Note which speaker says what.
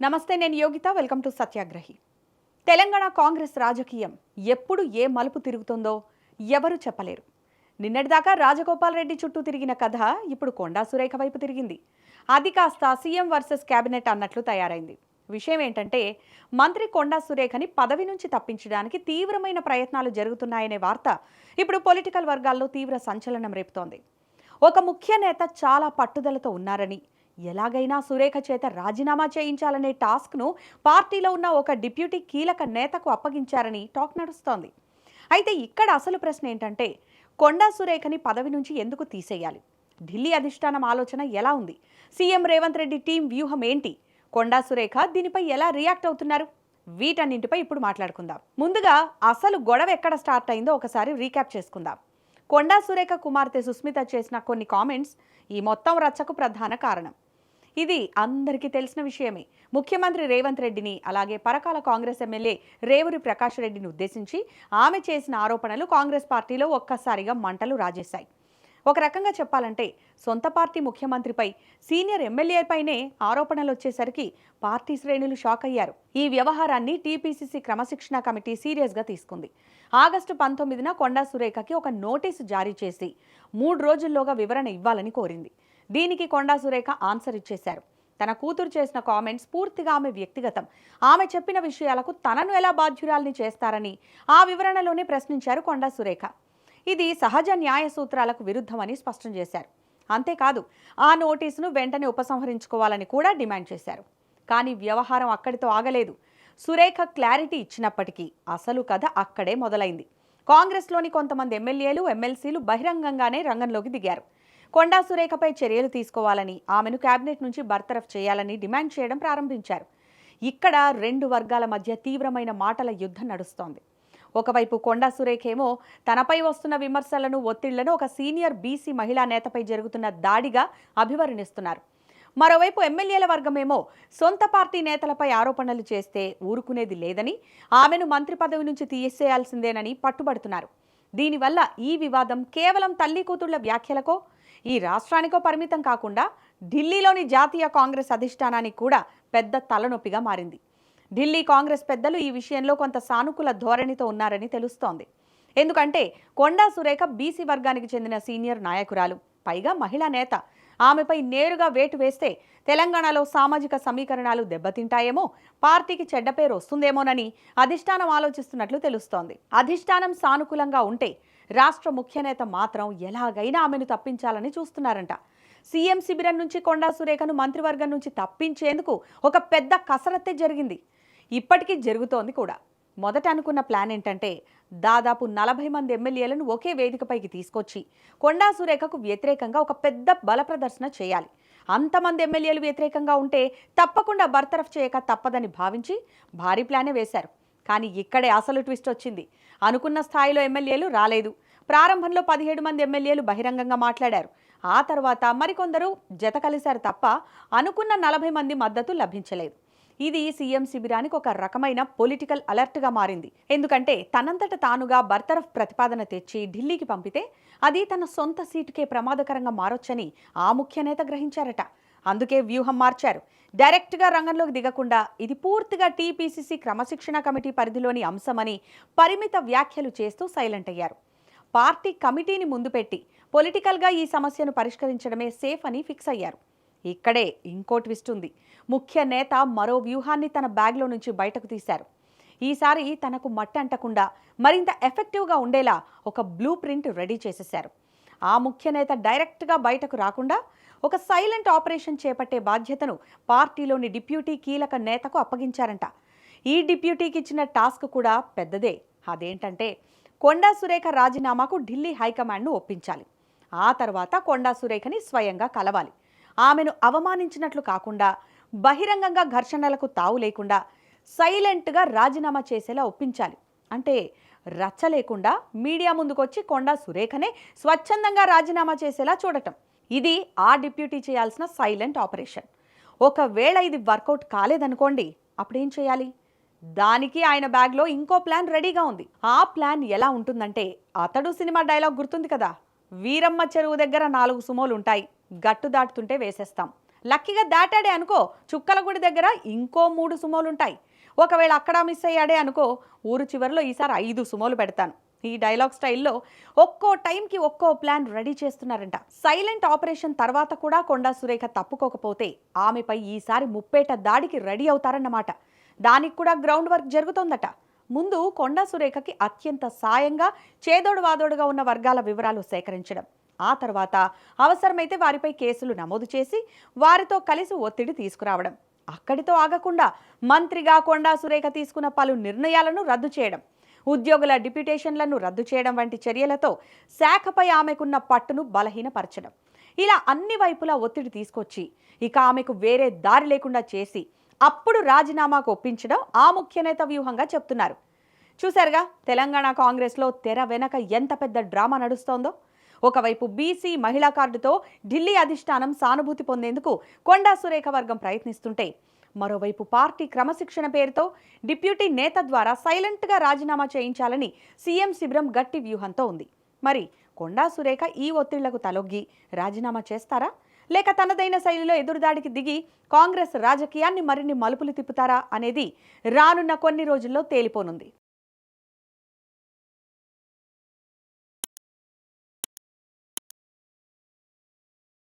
Speaker 1: నమస్తే, నేను Yogita. Welcome to సత్యాగ్రహి. Telangana Congress రాజకీయం ఎప్పుడు ఏ మలుపు తిరుగుతుందో ఎవరు చెప్పలేరు. నిన్నటిదాకా రాజగోపాల్ రెడ్డి చుట్టూ తిరిగిన కథ ఇప్పుడు కొండా సురేఖ వైపు తిరిగింది. అది కాస్త సీఎం వర్సెస్ కేబినెట్ అన్నట్లు తయారైంది. విషయం ఏంటంటే, మంత్రి కొండా సురేఖని పదవి నుంచి తప్పించడానికి తీవ్రమైన ప్రయత్నాలు జరుగుతున్నాయనే వార్త ఇప్పుడు పొలిటికల్ వర్గాల్లో తీవ్ర సంచలనం రేపుతోంది. ఒక ముఖ్య నేత చాలా పట్టుదలతో ఉన్నారని, ఎలాగైనా సురేఖ చేత రాజీనామా చేయించాలనే టాస్క్ను పార్టీలో ఉన్న ఒక డిప్యూటీ కీలక నేతకు అప్పగించారని టాక్ నడుస్తోంది. అయితే ఇక్కడ అసలు ప్రశ్న ఏంటంటే, కొండా సురేఖని పదవి నుంచి ఎందుకు తీసేయాలి? ఢిల్లీ అధిష్టానం ఆలోచన ఎలా ఉంది? సీఎం రేవంత్ రెడ్డి టీం వ్యూహం ఏంటి? కొండా సురేఖ దీనిపై ఎలా రియాక్ట్ అవుతున్నారు? వీటన్నింటిపై ఇప్పుడు మాట్లాడుకుందాం. ముందుగా అసలు గొడవ ఎక్కడ స్టార్ట్ అయిందో ఒకసారి రీక్యాప్ చేసుకుందాం. కొండా సురేఖ కుమార్తె సుస్మిత చేసిన కొన్ని కామెంట్స్ ఈ మొత్తం రచ్చకు ప్రధాన కారణం. ఇది అందరికీ తెలిసిన విషయమే. ముఖ్యమంత్రి రేవంత్ రెడ్డిని, అలాగే పరకాల కాంగ్రెస్ ఎమ్మెల్యే రేవూరి ప్రకాష్ రెడ్డిని ఉద్దేశించి ఆమె చేసిన ఆరోపణలు కాంగ్రెస్ పార్టీలో ఒక్కసారిగా మంటలు రాజేశాయి. ఒక రకంగా చెప్పాలంటే, సొంత పార్టీ ముఖ్యమంత్రిపై, సీనియర్ ఎమ్మెల్యేపైనే ఆరోపణలు వచ్చేసరికి పార్టీ శ్రేణులు షాక్ అయ్యారు. ఈ వ్యవహారాన్ని టీపీసీసీ క్రమశిక్షణ కమిటీ సీరియస్గా తీసుకుంది. ఆగస్టు 19న కొండా సురేఖకి ఒక నోటీసు జారీ చేసి 3 రోజుల్లోగా వివరణ ఇవ్వాలని కోరింది. దీనికి కొండా సురేఖ ఆన్సర్ ఇచ్చేశారు. తన కూతురు చేసిన కామెంట్స్ పూర్తిగా ఆమె వ్యక్తిగతం. ఆమె చెప్పిన విషయాలకు తనను ఎలా బాధ్యురాల్ని చేస్తారని ఆ వివరణలోనే ప్రశ్నించారు కొండా సురేఖ. ఇది సహజ న్యాయ సూత్రాలకు విరుద్ధమని స్పష్టం చేశారు. అంతేకాదు, ఆ నోటీసును వెంటనే ఉపసంహరించుకోవాలని కూడా డిమాండ్ చేశారు. కానీ వ్యవహారం అక్కడితో ఆగలేదు. సురేఖ క్లారిటీ ఇచ్చినప్పటికీ అసలు కథ అక్కడే మొదలైంది. కాంగ్రెస్లోని కొంతమంది ఎమ్మెల్యేలు, ఎమ్మెల్సీలు బహిరంగంగానే రంగంలోకి దిగారు. కొండా సురేఖపై చర్యలు తీసుకోవాలని, ఆమెను కేబినెట్ నుంచి బర్తరఫ్ చేయాలని డిమాండ్ చేయడం ప్రారంభించారు. ఇక్కడ 2 వర్గాల మధ్య తీవ్రమైన మాటల యుద్ధం నడుస్తోంది. ఒకవైపు కొండా సురేఖ ఏమో తనపై వస్తున్న విమర్శలను, ఒత్తిళ్లను ఒక సీనియర్ బీసీ మహిళా నేతపై జరుగుతున్న దాడిగా అభివర్ణిస్తున్నారు. మరోవైపు ఎమ్మెల్యేల వర్గమేమో సొంత పార్టీ నేతలపై ఆరోపణలు చేస్తే ఊరుకునేది లేదని, ఆమెను మంత్రి పదవి నుంచి తీసేయాల్సిందేనని పట్టుబడుతున్నారు. దీనివల్ల ఈ వివాదం కేవలం తల్లి కూతుళ్ల వ్యాఖ్యలకో, ఈ రాష్ట్రానికో పరిమితం కాకుండా ఢిల్లీలోని జాతీయ కాంగ్రెస్ అధిష్టానానికి కూడా పెద్ద తలనొప్పిగా మారింది. ఢిల్లీ కాంగ్రెస్ పెద్దలు ఈ విషయంలో కొంత సానుకూల ధోరణితో ఉన్నారని తెలుస్తోంది. ఎందుకంటే కొండా సురేఖ బీసీ వర్గానికి చెందిన సీనియర్ నాయకురాలు, పైగా మహిళా నేత. ఆమెపై నేరుగా వేటు వేస్తే తెలంగాణలో సామాజిక సమీకరణాలు దెబ్బతింటాయేమో, పార్టీకి చెడ్డ పేరు వస్తుందేమోనని అధిష్టానం ఆలోచిస్తున్నట్లు తెలుస్తోంది. అధిష్టానం సానుకూలంగా ఉంటే రాష్ట్ర ముఖ్య నేత మాత్రం ఎలాగైనా ఆమెను తప్పించాలని చూస్తున్నారంట. సీఎం శిబిరం నుంచి కొండా సురేఖను మంత్రివర్గం నుంచి తప్పించేందుకు ఒక పెద్ద కసరత్తే జరిగింది. ఇప్పటికీ జరుగుతోంది కూడా. మొదట అనుకున్న ప్లాన్ ఏంటంటే, దాదాపు 40 మంది ఎమ్మెల్యేలను ఒకే వేదికపైకి తీసుకొచ్చి కొండా సురేఖకు వ్యతిరేకంగా ఒక పెద్ద బల ప్రదర్శన చేయాలి. అంతమంది ఎమ్మెల్యేలు వ్యతిరేకంగా ఉంటే తప్పకుండా బర్తరఫ్ చేయక తప్పదని భావించి భారీ ప్లానే వేశారు. కానీ ఇక్కడే అసలు ట్విస్ట్ వచ్చింది. అనుకున్న స్థాయిలో ఎమ్మెల్యేలు రాలేదు. ప్రారంభంలో 17 మంది ఎమ్మెల్యేలు బహిరంగంగా మాట్లాడారు. ఆ తర్వాత మరికొందరు జత కలిశారు తప్ప అనుకున్న 40 మంది మద్దతు లభించలేదు. ఇది సీఎం శిబిరానికి ఒక రకమైన పొలిటికల్ అలర్ట్గా మారింది. ఎందుకంటే తనంతట తానుగా బర్తరఫ్ ప్రతిపాదన తెచ్చి ఢిల్లీకి పంపితే అది తన సొంత సీటుకే ప్రమాదకరంగా మారొచ్చని ఆ ముఖ్య నేత గ్రహించారట. అందుకే వ్యూహం మార్చారు. డైరెక్ట్గా రంగంలోకి దిగకుండా ఇది పూర్తిగా టీపీసీసీ క్రమశిక్షణ కమిటీ పరిధిలోని అంశమని పరిమిత వ్యాఖ్యలు చేస్తూ సైలెంట్ అయ్యారు. పార్టీ కమిటీని ముందు పెట్టి పొలిటికల్గా ఈ సమస్యను పరిష్కరించడమే సేఫ్ అని ఫిక్స్ అయ్యారు. ఇక్కడే ఇంకో ట్విస్ట్ ఉంది. ముఖ్య నేత మరో వ్యూహాన్ని తన బ్యాగ్లో నుంచి బయటకు తీశారు. ఈసారి తనకు మట్టి అంటకుండా మరింత ఎఫెక్టివ్గా ఉండేలా ఒక బ్లూ ప్రింట్ రెడీ చేసేశారు. ఆ ముఖ్య నేత డైరెక్ట్గా బయటకు రాకుండా ఒక సైలెంట్ ఆపరేషన్ చేపట్టే బాధ్యతను పార్టీలోని డిప్యూటీ కీలక నేతకు అప్పగించారంట. ఈ డిప్యూటీకి ఇచ్చిన టాస్క్ కూడా పెద్దదే. అదేంటంటే, కొండా సురేఖ రాజీనామాకు ఢిల్లీ హైకమాండ్ను ఒప్పించాలి. ఆ తర్వాత కొండా సురేఖని స్వయంగా కలవాలి. ఆమెను అవమానించినట్లు కాకుండా, బహిరంగంగా ఘర్షణలకు తావు లేకుండా సైలెంట్గా రాజీనామా చేసేలా ఒప్పించాలి. అంటే రచ్చ లేకుండా మీడియా ముందుకొచ్చి కొండా సురేఖనే స్వచ్ఛందంగా రాజీనామా చేసేలా చూడటం. ఇది ఆ డిప్యూటీ చేయాల్సిన సైలెంట్ ఆపరేషన్. ఒకవేళ ఇది వర్కౌట్ కాలేదనుకోండి, అప్పుడేం చేయాలి? దానికి ఆయన బ్యాగ్లో ఇంకో ప్లాన్ రెడీగా ఉంది. ఆ ప్లాన్ ఎలా ఉంటుందంటే, అతడు సినిమా డైలాగ్ గుర్తుంది కదా, వీరమ్మ చెరువు దగ్గర 4 సుమోలు ఉంటాయి, గట్టు దాటుతుంటే వేసేస్తాం. లక్కీగా దాటాడే అనుకో, చుక్కలగూడి దగ్గర ఇంకో 3 సుమోలుంటాయి. ఒకవేళ అక్కడ మిస్ అయ్యాడే అనుకో, ఊరు చివరిలో ఈసారి 5 సుమోలు పెడతాను. ఈ డైలాగ్ స్టైల్లో ఒక్కో టైంకి ఒక్కో ప్లాన్ రెడీ చేస్తున్నారంట. సైలెంట్ ఆపరేషన్ తర్వాత కూడా కొండా సురేఖ తప్పుకోకపోతే ఆమెపై ఈసారి ముప్పేట దాడికి రెడీ అవుతారన్నమాట. దానికి కూడా గ్రౌండ్ వర్క్ జరుగుతోందట. ముందు కొండా సురేఖకి అత్యంత సాయంగా చేదోడు వాదోడుగా ఉన్న వర్గాల వివరాలు సేకరించడం, ఆ తర్వాత అవసరమైతే వారిపై కేసులు నమోదు చేసి వారితో కలిసి ఒత్తిడి తీసుకురావడం, అక్కడితో ఆగకుండా మంత్రిగా కొండా సురేఖ తీసుకున్న పలు నిర్ణయాలను రద్దు చేయడం, ఉద్యోగుల డిప్యూటేషన్లను రద్దు చేయడం వంటి చర్యలతో శాఖపై ఆమెకున్న పట్టును బలహీనపరచడం, ఇలా అన్ని వైపులా ఒత్తిడి తీసుకొచ్చి ఇక ఆమెకు వేరే దారి లేకుండా చేసి అప్పుడు రాజీనామాకు ఒప్పించడం ఆ ముఖ్య నేత వ్యూహంగా చెప్తున్నారు. చూశారుగా తెలంగాణ కాంగ్రెస్లో తెర వెనక ఎంత పెద్ద డ్రామా నడుస్తోందో. ఒకవైపు బీసీ మహిళా కార్డుతో ఢిల్లీ అధిష్టానం సానుభూతి పొందేందుకు కొండా సురేఖ వర్గం ప్రయత్నిస్తుంటే, మరోవైపు పార్టీ క్రమశిక్షణ పేరుతో డిప్యూటీ నేత ద్వారా సైలెంట్గా రాజీనామా చేయించాలని సీఎం శిబిరం గట్టి వ్యూహంతో ఉంది. మరి కొండా సురేఖ ఈ ఒత్తిళ్లకు తలొగ్గి రాజీనామా చేస్తారా, లేక తనదైన శైలిలో ఎదురుదాడికి దిగి కాంగ్రెస్ రాజకీయాన్ని మరిన్ని మలుపులు తిప్పుతారా అనేది రానున్న కొన్ని రోజుల్లో తేలిపోనుంది.